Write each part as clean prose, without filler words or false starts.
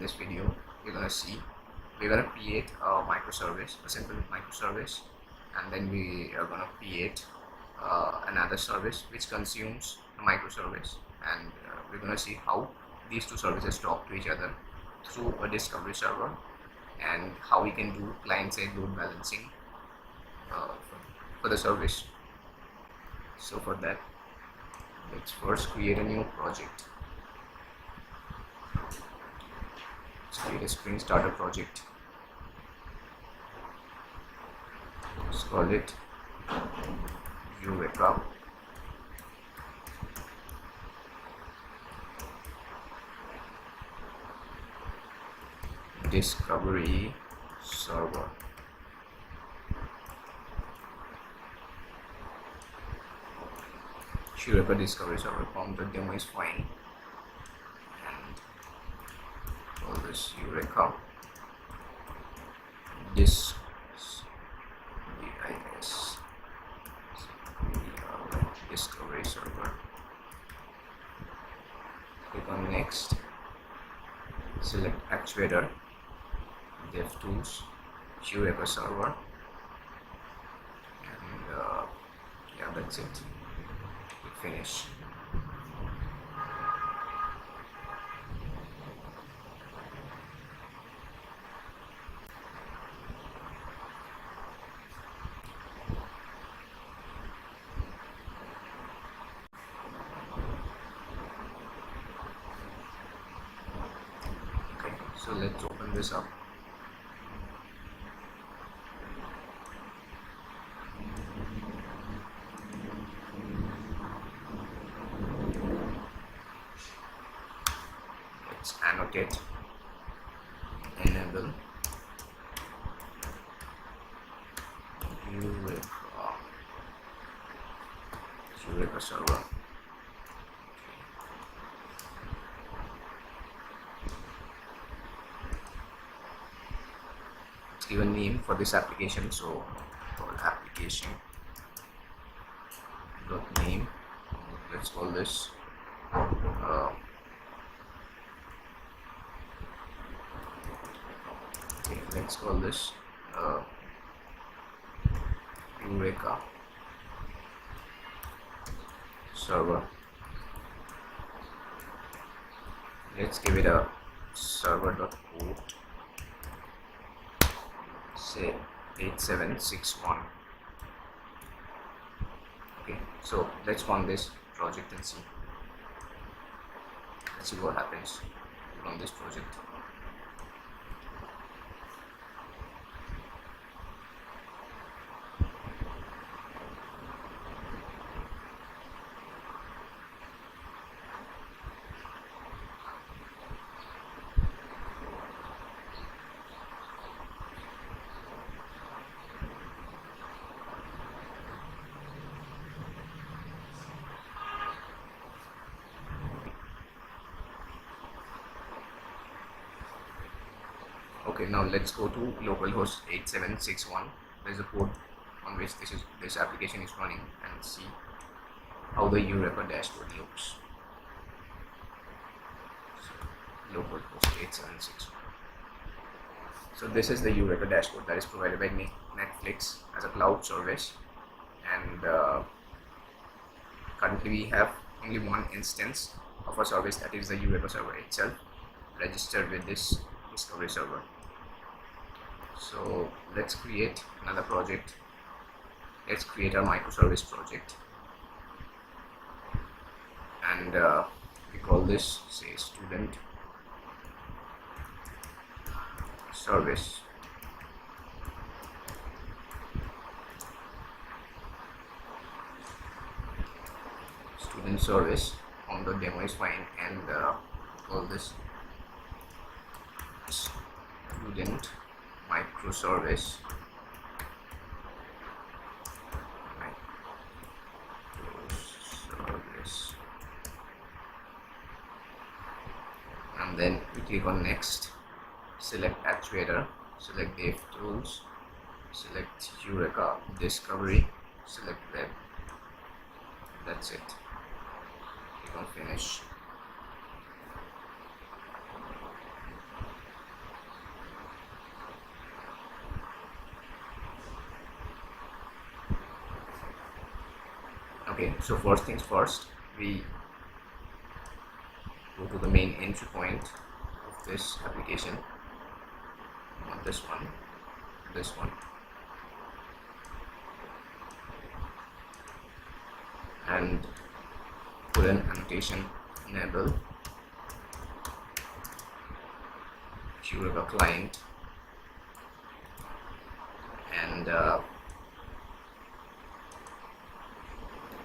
this video, we're gonna create a microservice, a simple microservice, and then we are gonna create another service which consumes a microservice, and we're gonna see how these two services talk to each other through a discovery server, and how we can do client-side load balancing for the service. So for that, let's first create a new project. Let's create a Spring Starter project. Let's call it Eureka. Discovery server. Eureka discovery server. The demo is fine. And call this Eureka discovery server. Click on next. Select actuator, DevTools, Eureka server, and yeah, that's it. Click finish. Okay, so let's open this up. Let's annotate, enable Eureka server. Let's give a name for this application, so call application dot name. Let's call this okay, let's call this Eureka server. Let's give it a server.port, say 8761. Okay, so let's run this project and see. Let's see what happens on this project. Okay, now let's go to localhost 8761. There's a port on which this application is running, and see how the Eureka dashboard looks. So, localhost 8761. So this is the Eureka dashboard that is provided by Netflix as a cloud service, and currently we have only one instance of a service, that is the Eureka server itself, registered with this discovery server. So let's create another project. Let's create a microservice project, and we call this, say, student service. Student service. The demo is fine, and call this student microservice. And then we click on next, select actuator, select DevTools, select Eureka discovery, select web. That's it. Click on finish. Okay, so first things first, we go to the main entry point of this application. We want this one, and put an annotation enable Eureka client, and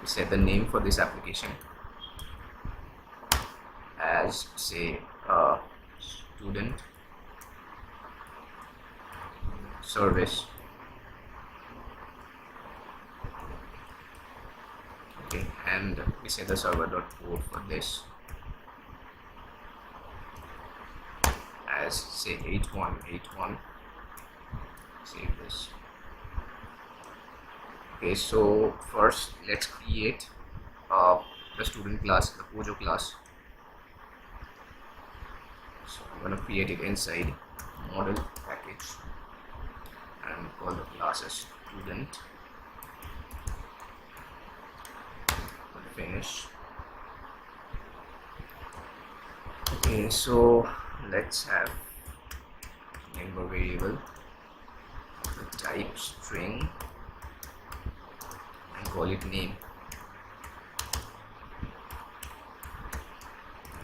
we set the name for this application as, say, student service. Okay, and we set the server.port for this as, say, 8181. Save this. Okay, so first let's create the student class, the Pojo class. So I'm going to create it inside model package and call the class as student. Finish. Okay, so let's have member variable, the type string, and call it name.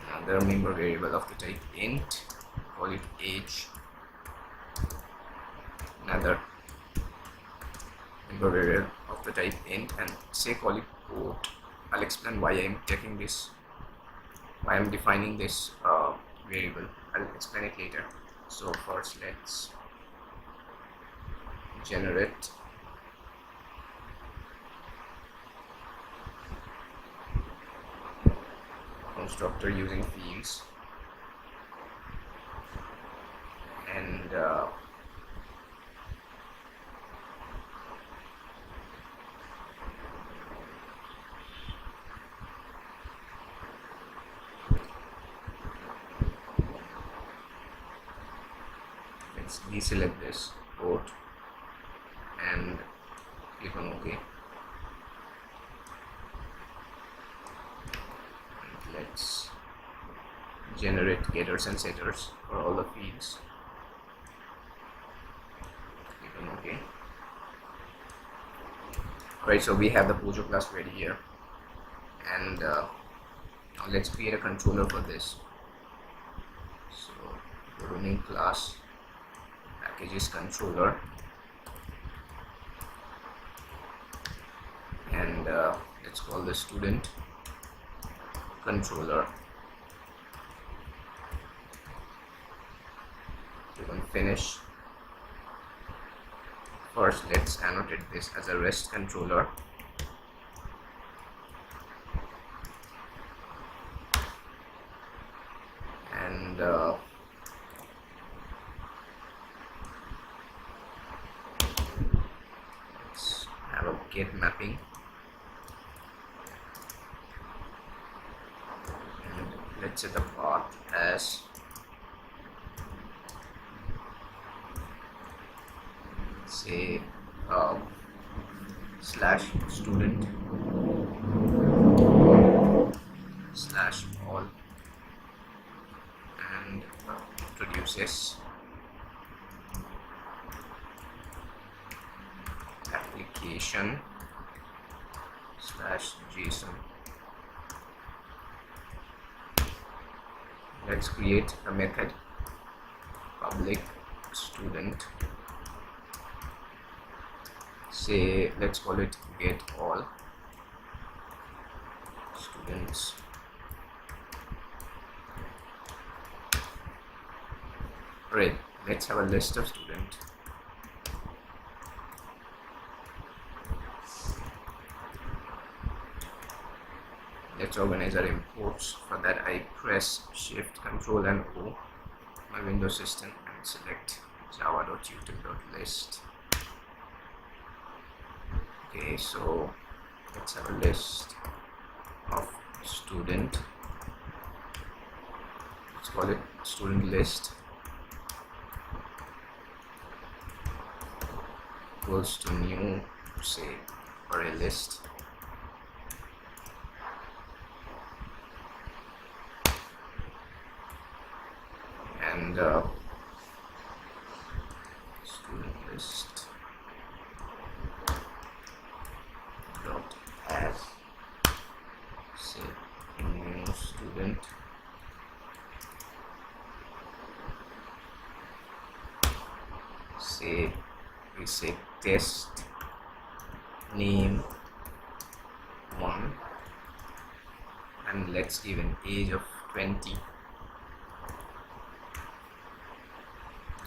Another member variable of the type int, call it age. Another member variable of the type int, and say call it port. I'll explain why I'm taking this, why I'm defining this variable. I'll explain it later. So first let's generate constructor using fields, and let's deselect this port and click on OK. And let's generate getters and setters for all the fields. Click on OK. Alright, so we have the Pojo class ready here, and now let's create a controller for this. So go to new class, packages controller, and let's call the student controller. Click on finish. First let's annotate this as a REST controller, and let's have a get mapping, and let's set the path as say slash student slash all, and introduces application slash JSON. Let's create a method public student, say let's call it get all students. Right, let's have a list of students. Let's organize our imports. For that I press shift control and O my Windows system and select java.util.list. Okay, so let's have a list of student. Let's call it student list equals to new, say, array list, and student list dot add, say new student, say we say test name 1, and let's give an age of 20.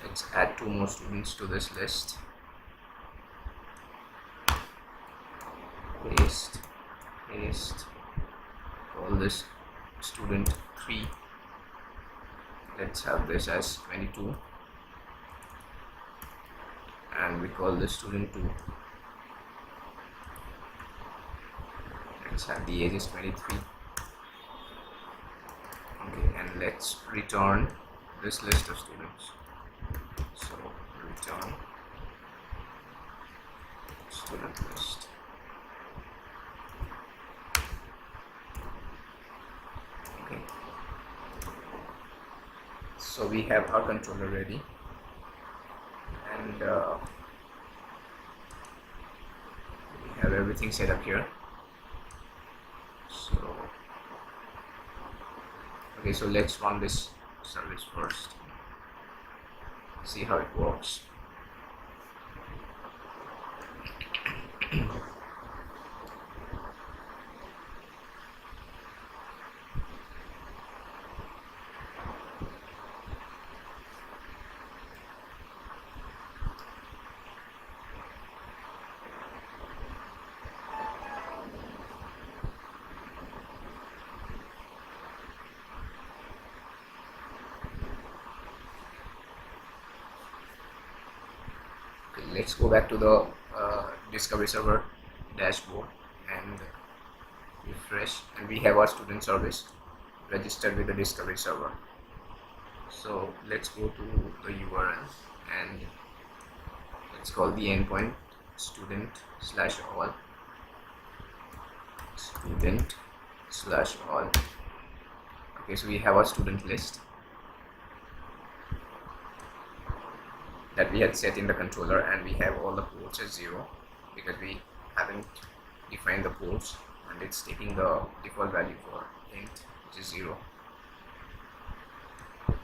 Let's add 2 more students to this list. Paste, call this student 3. Let's have this as 22, and we call this student 2. Let's have the age is 23. Okay, and let's return this list of students. So return student list. Okay, so we have our controller ready, and we have everything set up here. So okay, so let's run this service first, see how it works. Let's go back to the discovery server dashboard and refresh, and we have our student service registered with the discovery server. So let's go to the URL and let's call the endpoint student/all, student/all. Okay, so we have our student list that we had set in the controller, and we have all the ports as 0 because we haven't defined the ports, and it's taking the default value for int, which is 0.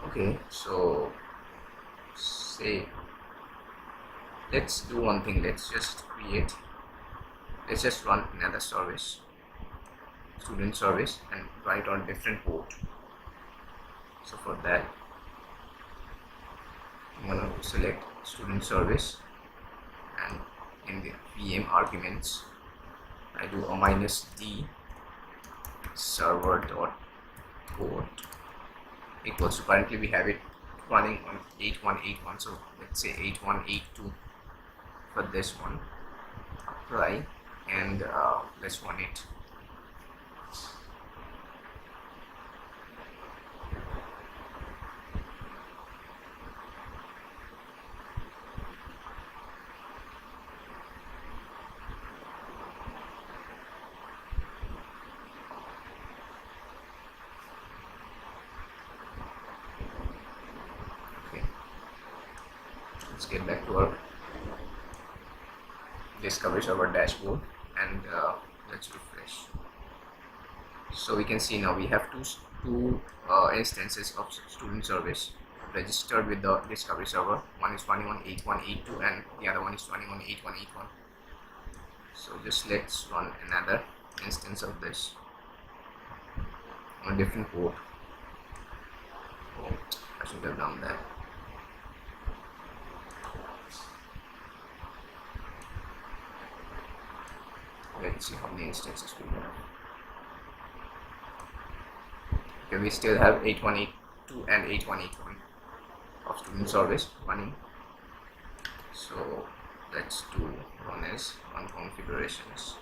Okay, so say let's do one thing. Let's just run another service, student service, and write on different port. So for that, I'm going to select student service, and in the VM arguments I do a -d server dot port equals to, currently we have it running on 8181, so let's say 8182 for this one. Apply, and let's run it. Let's get back to our discovery server dashboard, and let's refresh. So we can see now we have two instances of student service registered with the discovery server. One is running on 8182 and the other one is running on 8181. So just let's run another instance of this on a different port. Oh, I should have done that. Let's see how many instances we have. Okay, we still have 8182 and 8181 of student service running. So let's do run as run configurations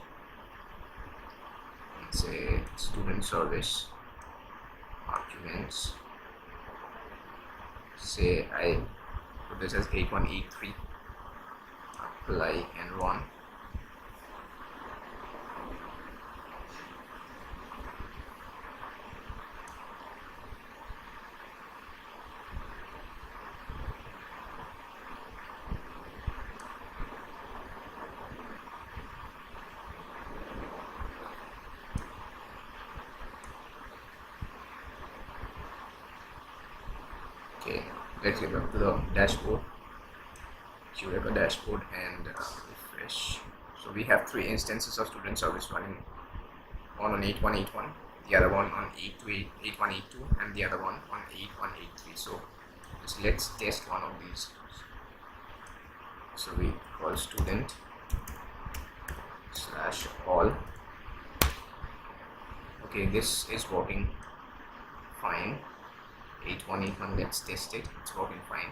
and say student service arguments. Say I put this as 8183. Apply and run. Okay, let's get back to the dashboard, Eureka dashboard, and refresh. So we have 3 instances of student service running, one on 8181, the other one on 8182, and the other one on 8183. So just let's test one of these. So we call student / all. Okay, this is working fine. 8181, let's test it. It's working fine.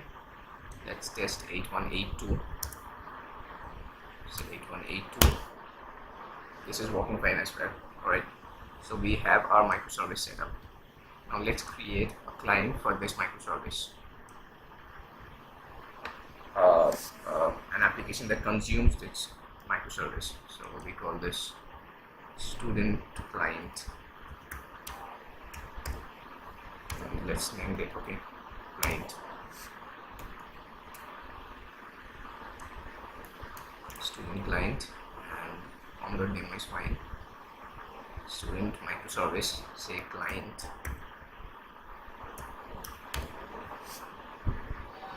Let's test 8182. So 8182, this is working fine as well. Alright, so we have our microservice set up. Now let's create a client for this microservice, an application that consumes this microservice. So we call this student client, and let's name it, okay, client. Student client, and founder name is fine. Student microservice, say client.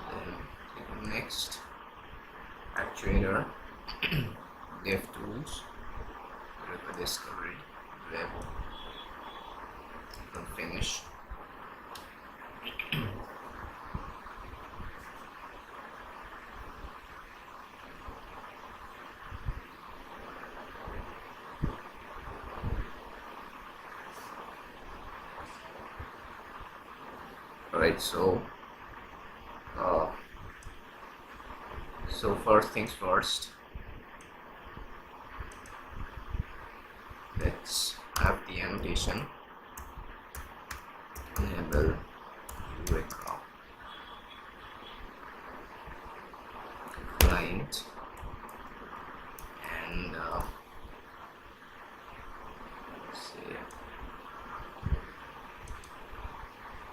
Then click on next. Actuator, dev tools, Eureka discovery, web. Click on finish. Alright, so first things first, let's have the annotation enable Eureka client, and say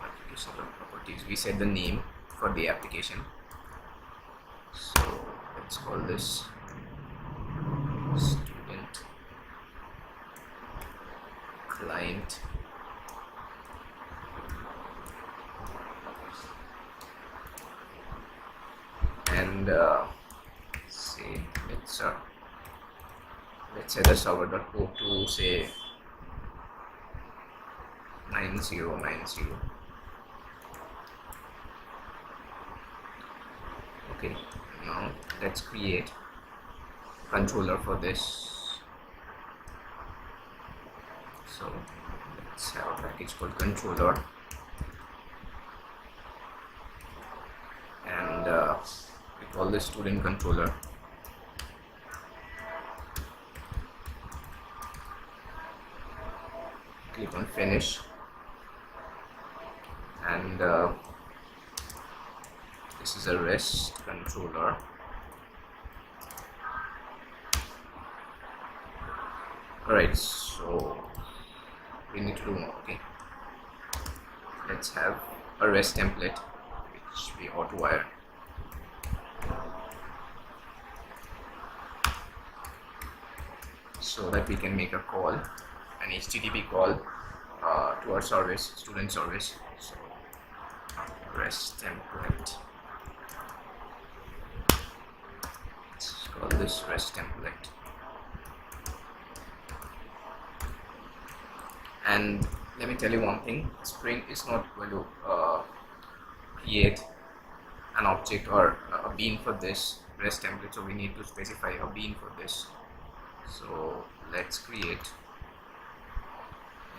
application properties. We set the name for the application, so let's call this student client, and say let's set the server.port to say 9090. Okay, now let's create a controller for this. So let's have a package called controller, and we call this student controller. Click on finish, and this is a REST controller. Alright, so we need to do more. Okay, let's have a REST template which we auto-wire. So that we can make a call, an HTTP call to our service, student service. So REST template. Let's call this REST template. And let me tell you one thing: Spring is not going to create an object or a bean for this REST template, so we need to specify a bean for this. So let's create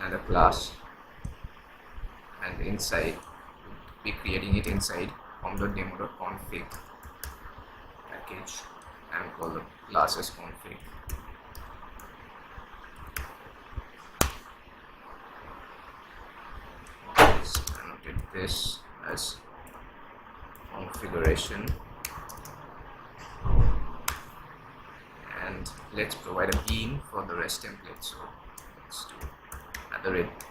another class, and inside we'll be creating it inside pom.demo.config package, and call the class as config. Let's annotate this as configuration, and let's provide a bean for the REST template. So let's do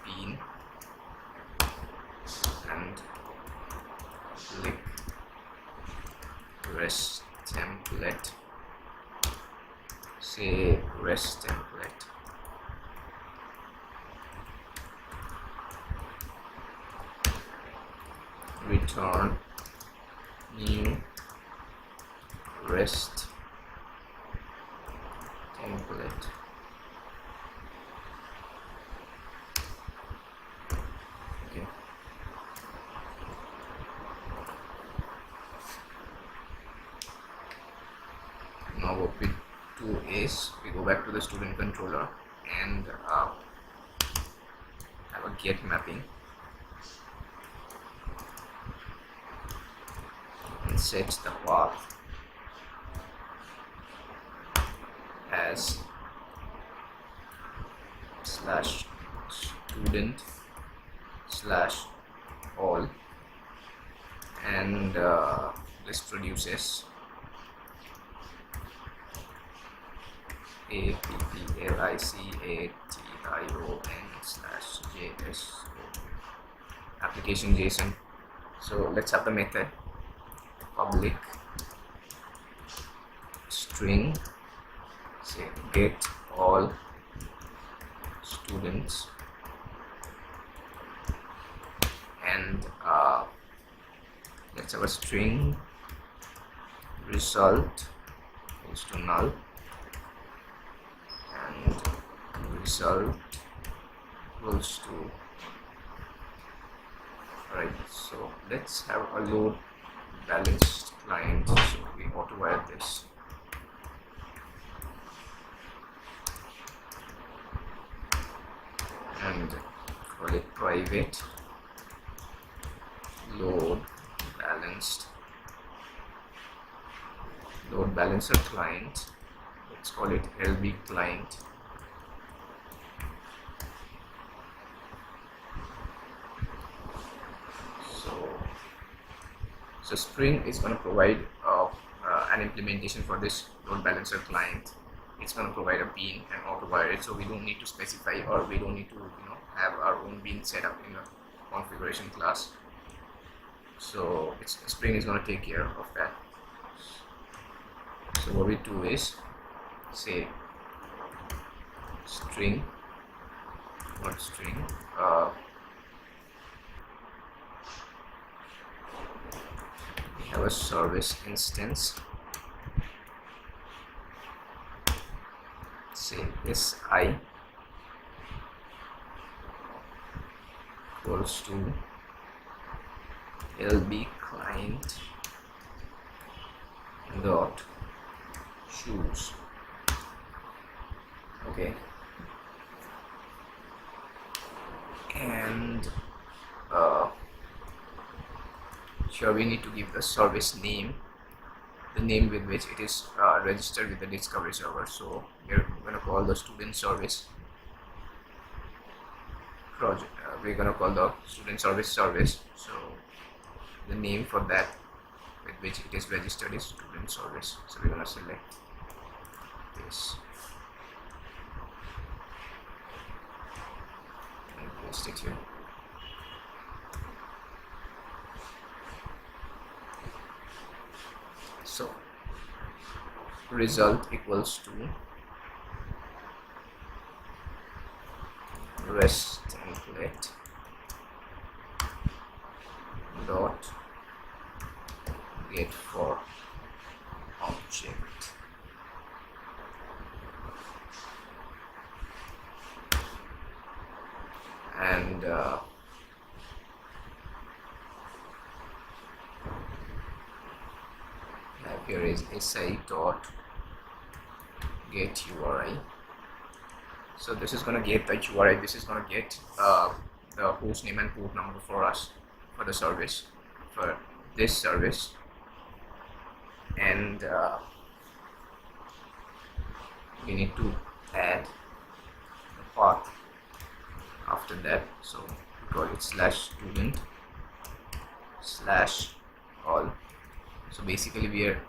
@bean and click REST template, say REST template, return new REST template. Okay. Now what we do is we go back to the student controller and have a get mapping and set the path as slash student slash all, and this produces application/json application JSON. So let's have the method public string say get all students, and let's have a string result equals to null and result equals to right. So let's have a load balanced client, so we auto-wire this. And call it private load balancer client. Let's call it LB client. So Spring is going to provide an implementation for this load balancer client. It's going to provide a bean and auto-wire it, so we don't need to specify, or we don't need to have our own bean set up in a configuration class. So Spring is going to take care of that. So what we do is say string, not string, we have a service instance, say si equals to lb client dot choose. Okay, and sure, we need to give the service name, the name with which it is registered with the discovery server. So we're going to call the student service project. We're going to call the student service. So the name for that with which it is registered is student service. So we're going to select this and paste it here. So result equals to REST template dot get for object. And here is si dot get URI. So this is going to get the URI. This is going to get the host name and port number for us, for the service, for this service. And we need to add the path after that. So we call it slash student slash all. So basically we are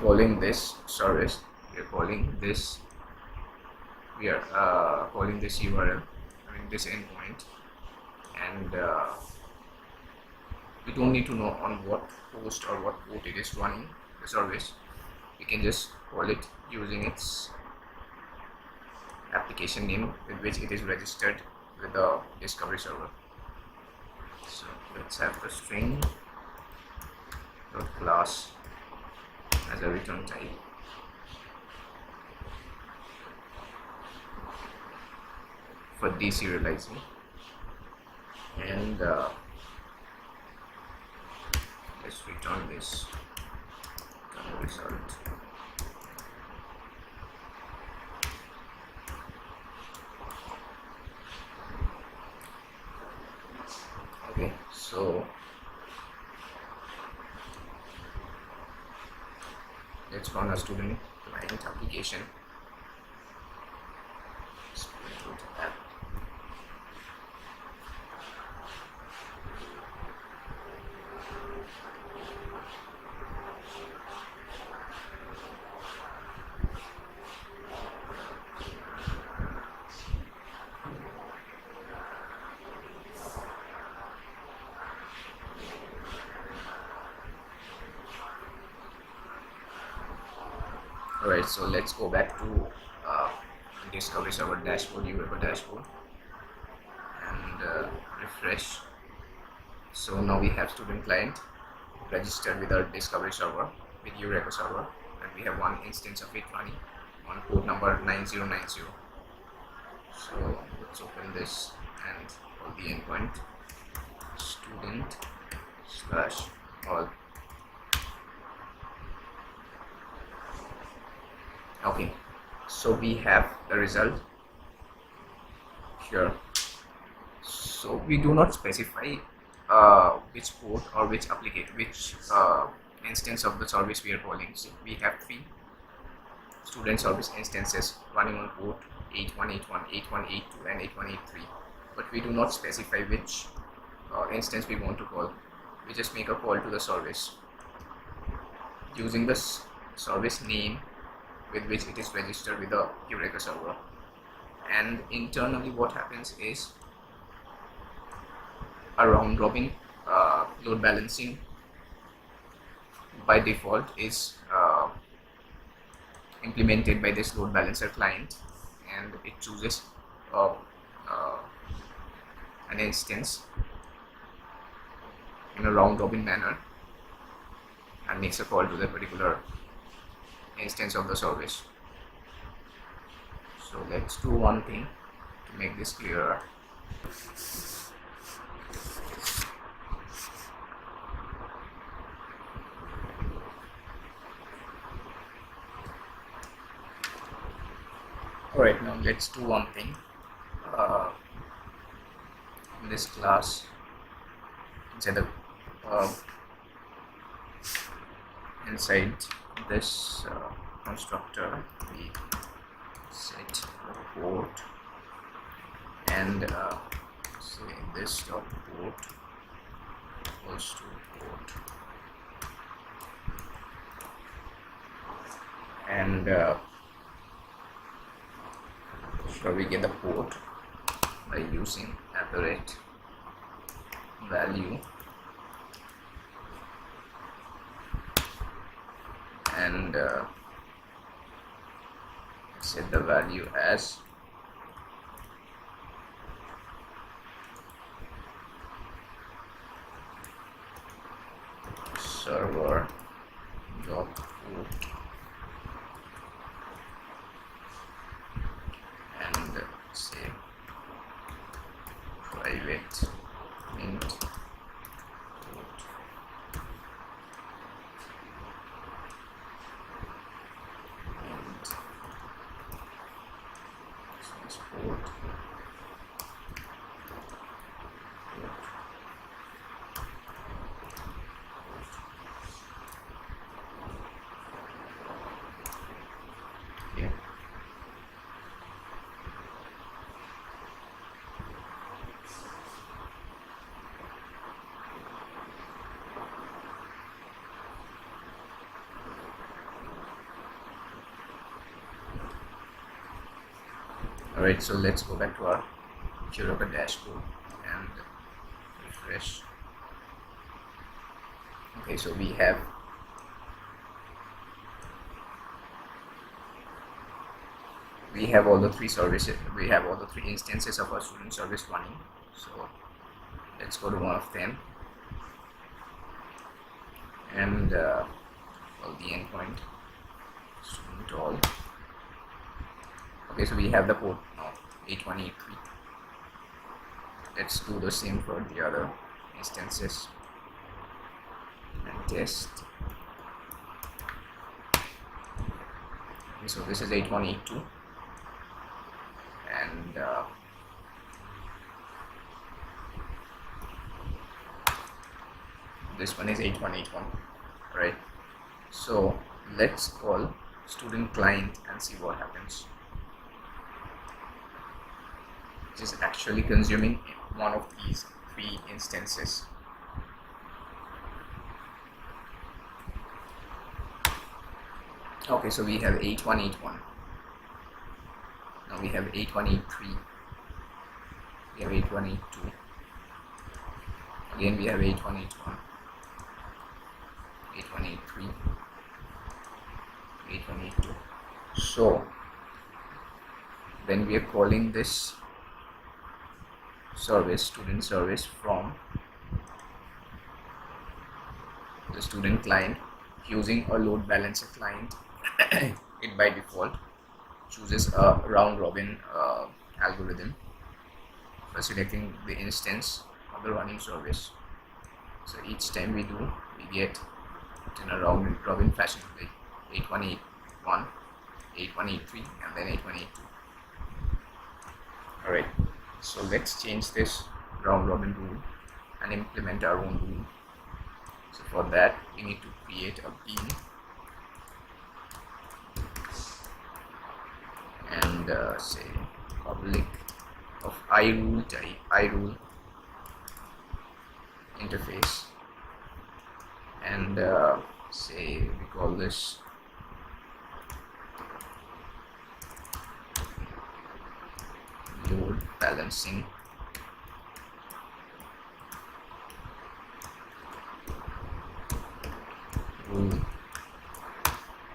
calling this service, we are calling this URL, this endpoint, and we don't need to know on what host or what port it is running the service. we can just call it using its application name with which it is registered with the discovery server. So let's have the string dot class as a return type. For deserializing, and let's return this result. Okay, so let's run a student client application. App. Alright, so let's go back to discovery server dashboard, Eureka dashboard, and refresh. So now we have student client registered with our discovery server with Eureka server, and we have one instance of it running on port number 9090. So let's open this and call the endpoint student slash all. Okay, so we have the result here. So we do not specify which port or which instance of the service we are calling. So we have 3 student service instances running on port 8181, 8182 and 8183, but we do not specify which instance we want to call. We just make a call to the service using this service name with which it is registered with the Eureka server. And internally what happens is a round robin load balancing by default is implemented by this load balancer client, and it chooses an instance in a round robin manner and makes a call to the particular instance of the service. So let's do one thing to make this clearer. Alright, now let's do one thing. In this class, inside this constructor, we set the port, and say this dot port equals to port, and so we get the port by using @value, and set the value as server dot port, and say private int port, and this port. Okay. Alright, so let's go back to our Eureka dashboard and refresh. Okay, so we have we have all the three services, we have all the three instances of our student service running. So let's go to one of them and call the endpoint student all. Okay, so we have the port now 8183. Let's do the same for the other instances and test. Okay, so this is 8182 and this one is 8181, right? So let's call student client and see what happens. This is actually consuming one of these three instances. Okay, so we have 8181. Now we have 8183. We have 8182. Again we have 8181. 8183. 8182. So when we are calling this service, student service, from the student client using a load balancer client, it by default chooses a round robin algorithm for selecting the instance of the running service. So each time we do, we get in a round robin fashion, like 8181, 8183 and then 8182. Alright, so let's change this round robin rule and implement our own rule. So for that we need to create a bean and say public of iRule type, iRule interface, and say we call this load balancing rule,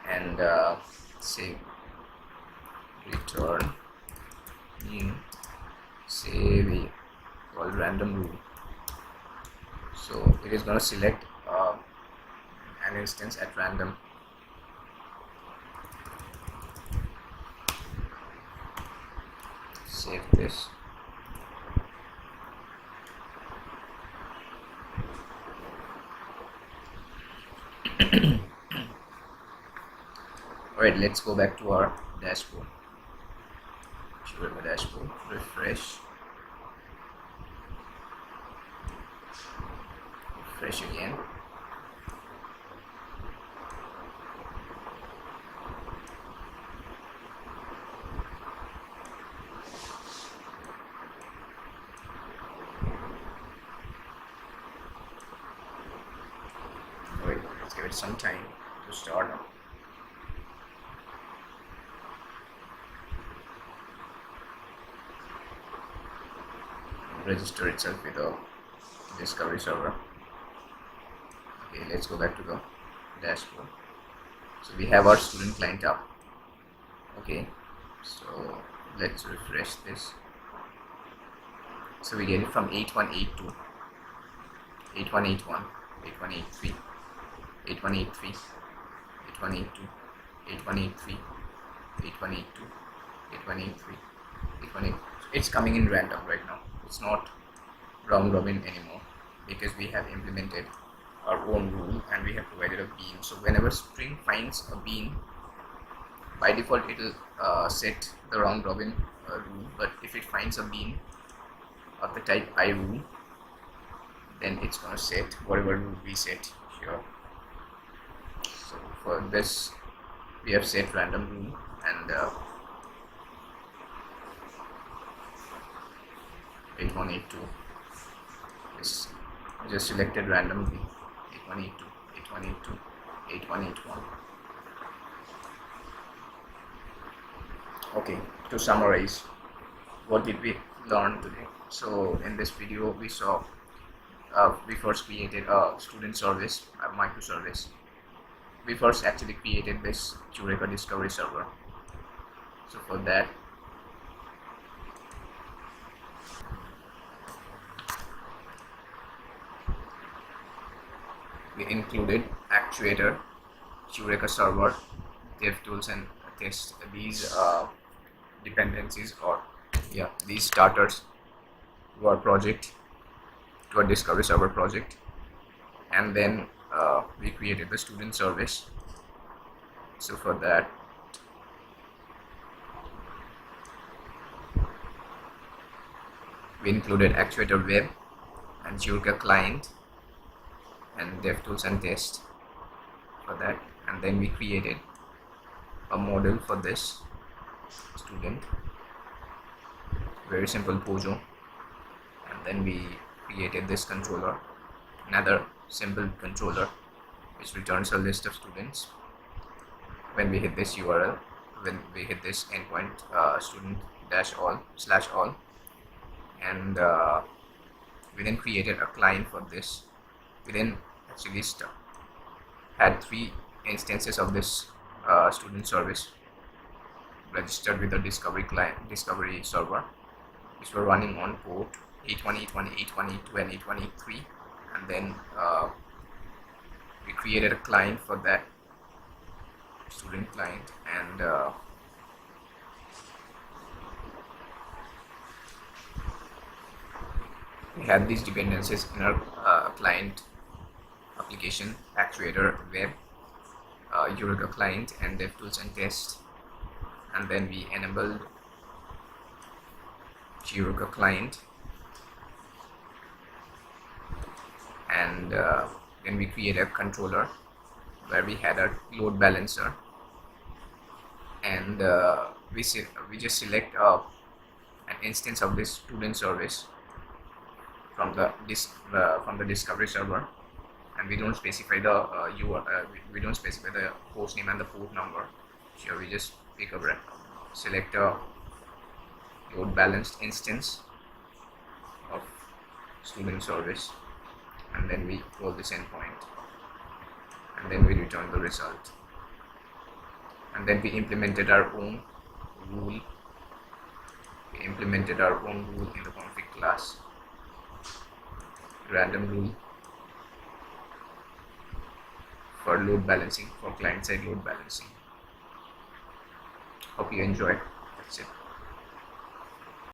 and say return new, say we call random rule. So it is going to select an instance at random. Save this. Alright, let's go back to our dashboard. Eureka dashboard, refresh again. Alright, let's give it some time to start now. Register itself with a discovery server. Okay, let's go back to the dashboard. So we have our student client up. Okay, so let's refresh this. So we get it from 8182, 8181, 8183, 8183, 8182, 8183, 8182, 8183, 8183. It's coming in random right now. It's not round robin anymore because we have implemented our own rule and we have provided a bean. So whenever Spring finds a bean, by default it will set the round robin rule, but if it finds a bean of the type iRule, then it's going to set whatever rule we set here. So for this we have set random rule and 8182 is just selected randomly. 8182, 8182, 8181. Okay, to summarize, what did we learn today? So in this video we saw we first created a student service, a microservice. We first actually created this Eureka discovery server. So for that, we included actuator, Eureka server, dev tools, and test. These dependencies, or yeah, these starters to our project, to our discovery server project. And then we created the student service. So for that, we included actuator web and Eureka client and DevTools and test for that. And then we created a model for this student, very simple Pojo. And then we created this controller, another simple controller which returns a list of students when we hit this URL, when we hit this endpoint, student dash all slash all. And we then created a client for this. We then actually had 3 instances of this student service registered with the discovery server, which were running on port 820, 822, and 823. And then we created a client for that student client, and we had these dependencies in our client application, actuator web, Eureka client, and DevTools and test. And then we enabled Eureka client, and then we created a controller where we had a load balancer, and we just select an instance of this student service from the discovery server, and we don't specify the we don't specify the host name and the port number. Here we just pick a select a load balanced instance of student service, and then we call this endpoint, and then we return the result. And then we implemented our own rule. We implemented our own rule in the config class, random rule for load balancing, for client side load balancing. Hope you enjoyed. That's it.